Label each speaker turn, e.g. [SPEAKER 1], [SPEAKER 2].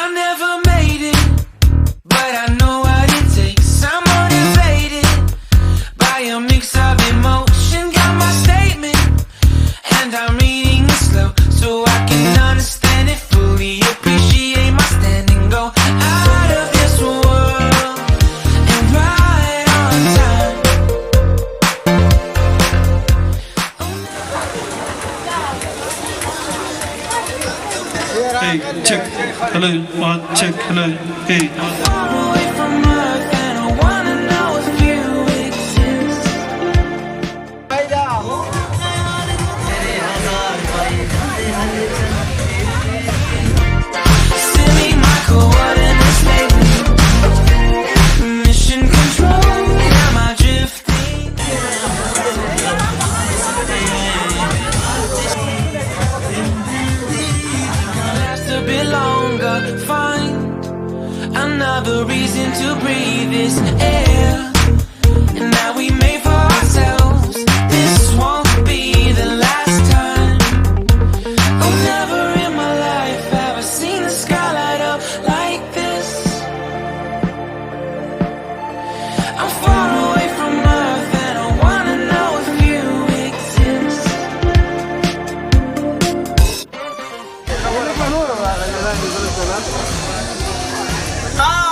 [SPEAKER 1] I never made it, but I know what it takes. I'm motivated by a mix of emotion. Got my statement, and I'm reading it slow so I can understand it fully. Appreciate my standing, go out of this world and right on time.
[SPEAKER 2] Hey, check, hello, one, check, hello, hey.
[SPEAKER 1] Far away from Earth, and I wanna know if you exist. Send me my coordinates, baby. Mission control, am I drifting? Last a bit longer, find another reason to breathe this air. And that we made for ourselves. This won't be the last time. Oh, never in my life have I seen the sky light up like this. I'm far away from Earth, and I wanna know if you exist.
[SPEAKER 3] Ah!